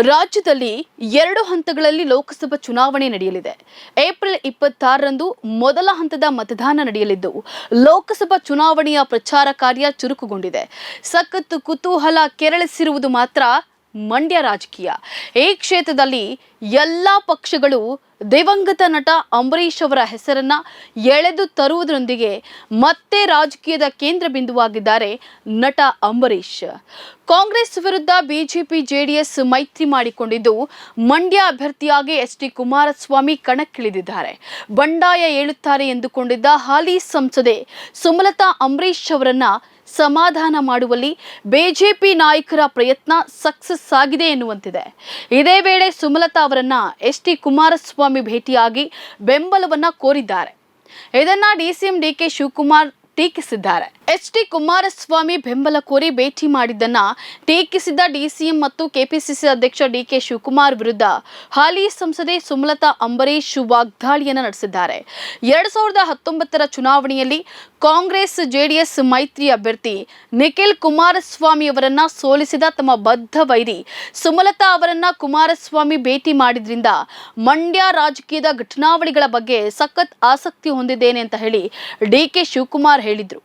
ರಾಜ್ಯದಲ್ಲಿ 2 ಹಂತಗಳಲ್ಲಿ ಲೋಕಸಭಾ ಚುನಾವಣೆ ನಡೆಯಲಿದೆ. ಏಪ್ರಿಲ್ 26ರಂದು ಮೊದಲ ಹಂತದ ಮತದಾನ ನಡೆಯಲಿದ್ದು, ಲೋಕಸಭಾ ಚುನಾವಣೆಯ ಪ್ರಚಾರ ಕಾರ್ಯ ಚುರುಕುಗೊಂಡಿದೆ. ಸಖತ್ ಕುತೂಹಲ ಕೆರಳಿಸಿರುವುದು ಮಾತ್ರ ಮಂಡ್ಯ ರಾಜಕೀಯ. ಈ ಕ್ಷೇತ್ರದಲ್ಲಿ ಎಲ್ಲ ಪಕ್ಷಗಳು ದಿವಂಗತ ನಟ ಅಂಬರೀಷ್ ಅವರ ಹೆಸರನ್ನ ಎಳೆದು ತರುವುದರೊಂದಿಗೆ ಮತ್ತೆ ರಾಜಕೀಯದ ಕೇಂದ್ರ ಬಿಂದುವಾಗಿದ್ದಾರೆ ನಟ ಅಂಬರೀಷ್. ಕಾಂಗ್ರೆಸ್ ವಿರುದ್ಧ ಬಿಜೆಪಿ ಜೆಡಿಎಸ್ ಮೈತ್ರಿ ಮಾಡಿಕೊಂಡಿದ್ದು, ಮಂಡ್ಯ ಅಭ್ಯರ್ಥಿಯಾಗಿ ಎಚ್.ಡಿ. ಕುಮಾರಸ್ವಾಮಿ ಕಣಕ್ಕಿಳಿದಿದ್ದಾರೆ. ಬಂಡಾಯ ಏಳುತ್ತಾರೆ ಎಂದುಕೊಂಡಿದ್ದ ಹಾಲಿ ಸಂಸದೆ ಸುಮಲತಾ ಅಂಬರೀಷ್ ಅವರನ್ನ ಸಮಾಧಾನ ಮಾಡುವಲ್ಲಿ ಬಿಜೆಪಿ ನಾಯಕರ ಪ್ರಯತ್ನ ಸಕ್ಸಸ್ ಆಗಿದೆ ಎನ್ನುವಂತಿದೆ. ಇದೇ ವೇಳೆ ಸುಮಲತಾ ಅವರನ್ನ ಎಚ್.ಡಿ. ಕುಮಾರಸ್ವಾಮಿ ಭೇಟಿಯಾಗಿ ಬೆಂಬಲವನ್ನ ಕೋರಿದ್ದಾರೆ. ಇದನ್ನ ಡಿಸಿಎಂ ಡಿ.ಕೆ. ಶಿವಕುಮಾರ್ ಟೀಕಿಸಿದ್ದಾರೆ. ಎಚ್.ಡಿ. ಕುಮಾರಸ್ವಾಮಿ ಬೆಂಬಲ ಕೋರಿ ಭೇಟಿ ಮಾಡಿದ್ದನ್ನ ಟೀಕಿಸಿದ ಡಿಸಿಎಂ ಮತ್ತು ಕೆಪಿಸಿಸಿ ಅಧ್ಯಕ್ಷ ಡಿ.ಕೆ. ಶಿವಕುಮಾರ್ ವಿರುದ್ಧ ಹಾಲಿ ಸಂಸದೆ ಸುಮಲತಾ ಅಂಬರೀಷ್ ವಾಗ್ದಾಳಿಯನ್ನು ನಡೆಸಿದ್ದಾರೆ. 2019ರ ಚುನಾವಣೆಯಲ್ಲಿ ಕಾಂಗ್ರೆಸ್ ಜೆಡಿಎಸ್ ಮೈತ್ರಿ ಅಭ್ಯರ್ಥಿ ನಿಖಿಲ್ ಕುಮಾರಸ್ವಾಮಿ ಅವರನ್ನ ಸೋಲಿಸಿದ ತಮ್ಮ ಬದ್ಧ ವೈರಿ ಸುಮಲತಾ ಅವರನ್ನ ಕುಮಾರಸ್ವಾಮಿ ಭೇಟಿ ಮಾಡಿದ್ರಿಂದ ಮಂಡ್ಯ ರಾಜಕೀಯದ ಘಟನಾವಳಿಗಳ ಬಗ್ಗೆ ಸಖತ್ ಆಸಕ್ತಿ ಹೊಂದಿದ್ದೇನೆ ಅಂತ ಹೇಳಿ ಡಿ.ಕೆ. ಶಿವಕುಮಾರ್ ಹೇಳಿದ್ರು.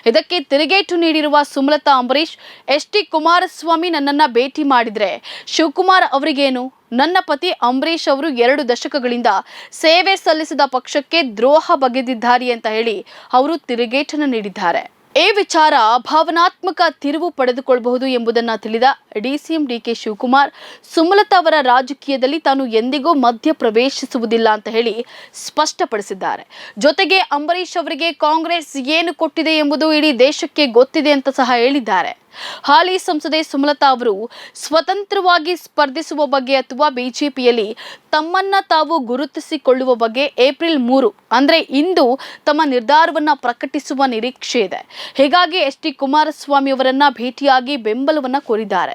ಇದಕ್ಕೆ ತಿರುಗೇಟು ನೀಡಿರುವ ಸುಮಲತಾ ಅಂಬರೀಷ್, ಎಚ್.ಡಿ. ಕುಮಾರಸ್ವಾಮಿ ನನ್ನನ್ನ ಭೇಟಿ ಮಾಡಿದ್ರೆ ಶಿವಕುಮಾರ್ ಅವರಿಗೇನು? ನನ್ನ ಪತಿ ಅಂಬರೀಷ್ ಅವರು 2 ದಶಕಗಳಿಂದ ಸೇವೆ ಸಲ್ಲಿಸಿದ ಪಕ್ಷಕ್ಕೆ ದ್ರೋಹ ಬಗೆದಿದ್ದಾರೆ ಅಂತ ಹೇಳಿ ಅವರು ತಿರುಗೇಟನ್ನು ನೀಡಿದ್ದಾರೆ. ಈ ವಿಚಾರ ಭಾವನಾತ್ಮಕ ತಿರುವು ಪಡೆದುಕೊಳ್ಳಬಹುದು ಎಂಬುದನ್ನು ತಿಳಿದ ಡಿಸಿಎಂ ಡಿ.ಕೆ. ಶಿವಕುಮಾರ್, ಸುಮಲತಾ ಅವರ ರಾಜಕೀಯದಲ್ಲಿ ತಾನು ಎಂದಿಗೂ ಮಧ್ಯ ಪ್ರವೇಶಿಸುವುದಿಲ್ಲ ಅಂತ ಹೇಳಿ ಸ್ಪಷ್ಟಪಡಿಸಿದ್ದಾರೆ. ಜೊತೆಗೆ ಅಂಬರೀಷ್ ಅವರಿಗೆ ಕಾಂಗ್ರೆಸ್ ಏನು ಕೊಟ್ಟಿದೆ ಎಂಬುದು ಇಡೀ ದೇಶಕ್ಕೆ ಗೊತ್ತಿದೆ ಅಂತ ಸಹ ಹೇಳಿದ್ದಾರೆ. ಹಾಲಿ ಸಂಸದೆ ಸುಮಲತಾ ಅವರು ಸ್ವತಂತ್ರವಾಗಿ ಸ್ಪರ್ಧಿಸುವ ಬಗ್ಗೆ ಅಥವಾ ಬಿಜೆಪಿಯಲ್ಲಿ ತಮ್ಮನ್ನ ತಾವು ಗುರುತಿಸಿಕೊಳ್ಳುವ ಬಗ್ಗೆ ಏಪ್ರಿಲ್ 3 ಅಂದ್ರೆ ಇಂದು ತಮ್ಮ ನಿರ್ಧಾರವನ್ನ ಪ್ರಕಟಿಸುವ ನಿರೀಕ್ಷೆ ಇದೆ. ಹೀಗಾಗಿ ಎಚ್.ಡಿ. ಕುಮಾರಸ್ವಾಮಿ ಅವರನ್ನ ಭೇಟಿಯಾಗಿ ಬೆಂಬಲವನ್ನ ಕೋರಿದ್ದಾರೆ.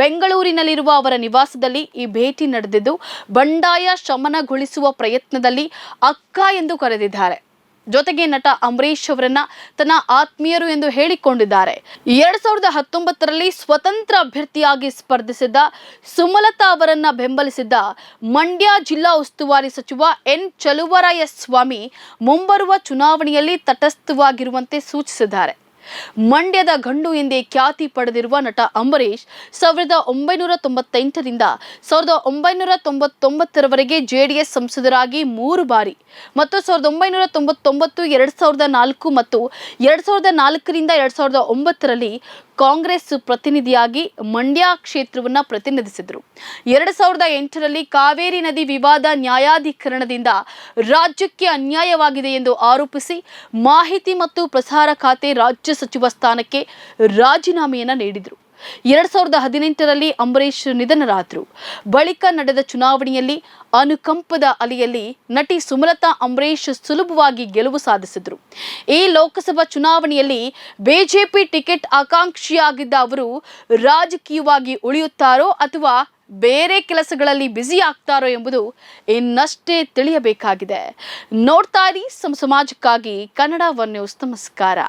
ಬೆಂಗಳೂರಿನಲ್ಲಿರುವ ಅವರ ನಿವಾಸದಲ್ಲಿ ಈ ಭೇಟಿ ನಡೆದಿದ್ದು, ಬಂಡಾಯ ಶಮನಗೊಳಿಸುವ ಪ್ರಯತ್ನದಲ್ಲಿ ಅಕ್ಕ ಎಂದು ಕರೆದಿದ್ದಾರೆ. ಜೊತೆಗೆ ನಟ ಅಂಬರೀಷ್ ಅವರನ್ನ ತನ್ನ ಆತ್ಮೀಯರು ಎಂದು ಹೇಳಿಕೊಂಡಿದ್ದಾರೆ. 2019ರಲ್ಲಿ ಸ್ವತಂತ್ರ ಅಭ್ಯರ್ಥಿಯಾಗಿ ಸ್ಪರ್ಧಿಸಿದ್ದ ಸುಮಲತಾ ಅವರನ್ನ ಬೆಂಬಲಿಸಿದ್ದ ಮಂಡ್ಯ ಜಿಲ್ಲಾ ಉಸ್ತುವಾರಿ ಸಚಿವ ಎನ್. ಚಲುವರಾಯಸ್ವಾಮಿ ಮುಂಬರುವ ಚುನಾವಣೆಯಲ್ಲಿ ತಟಸ್ಥವಾಗಿರುವಂತೆ ಸೂಚಿಸಿದ್ದಾರೆ. ಮಂಡ್ಯದ ಗಂಡು ಎಂದೇ ಖ್ಯಾತಿ ಪಡೆದಿರುವ ನಟ ಅಂಬರೀಷ್ 1998ರಿಂದ 1999ರವರೆಗೆ ಜೆಡಿಎಸ್ ಸಂಸದರಾಗಿ 3 ಬಾರಿ ಮತ್ತು 1999, 2004 ಮತ್ತು 2004ರಿಂದ 2009ರಲ್ಲಿ ಕಾಂಗ್ರೆಸ್ ಪ್ರತಿನಿಧಿಯಾಗಿ ಮಂಡ್ಯ ಕ್ಷೇತ್ರವನ್ನು ಪ್ರತಿನಿಧಿಸಿದರು. 2008ರಲ್ಲಿ ಕಾವೇರಿ ನದಿ ವಿವಾದ ನ್ಯಾಯಾಧಿಕರಣದಿಂದ ರಾಜ್ಯಕ್ಕೆ ಅನ್ಯಾಯವಾಗಿದೆ ಎಂದು ಆರೋಪಿಸಿ ಮಾಹಿತಿ ಮತ್ತು ಪ್ರಸಾರ ಖಾತೆ ರಾಜ್ಯ ಸಚಿವ ಸ್ಥಾನಕ್ಕೆ ರಾಜೀನಾಮೆಯನ್ನು ನೀಡಿದರು. 2018ರಲ್ಲಿ ಅಂಬರೀಷ್ ನಿಧನರಾದರು. ಬಳಿಕ ನಡೆದ ಚುನಾವಣೆಯಲ್ಲಿ ಅನುಕಂಪದ ಅಲೆಯಲ್ಲಿ ನಟಿ ಸುಮಲತಾ ಅಂಬರೀಷ್ ಸುಲಭವಾಗಿ ಗೆಲುವು ಸಾಧಿಸಿದರು. ಈ ಲೋಕಸಭಾ ಚುನಾವಣೆಯಲ್ಲಿ ಬಿಜೆಪಿ ಟಿಕೆಟ್ ಆಕಾಂಕ್ಷಿಯಾಗಿದ್ದ ಅವರು ರಾಜಕೀಯವಾಗಿ ಉಳಿಯುತ್ತಾರೋ ಅಥವಾ ಬೇರೆ ಕೆಲಸಗಳಲ್ಲಿ ಬ್ಯುಸಿ ಆಗ್ತಾರೋ ಎಂಬುದು ಇನ್ನಷ್ಟೇ ತಿಳಿಯಬೇಕಾಗಿದೆ. ನೋಡ್ತಾ ಇರಿ ಸಮಾಜಕ್ಕಾಗಿ ಕನ್ನಡ ಒನ್ ನ್ಯೂಸ್. ನಮಸ್ಕಾರ.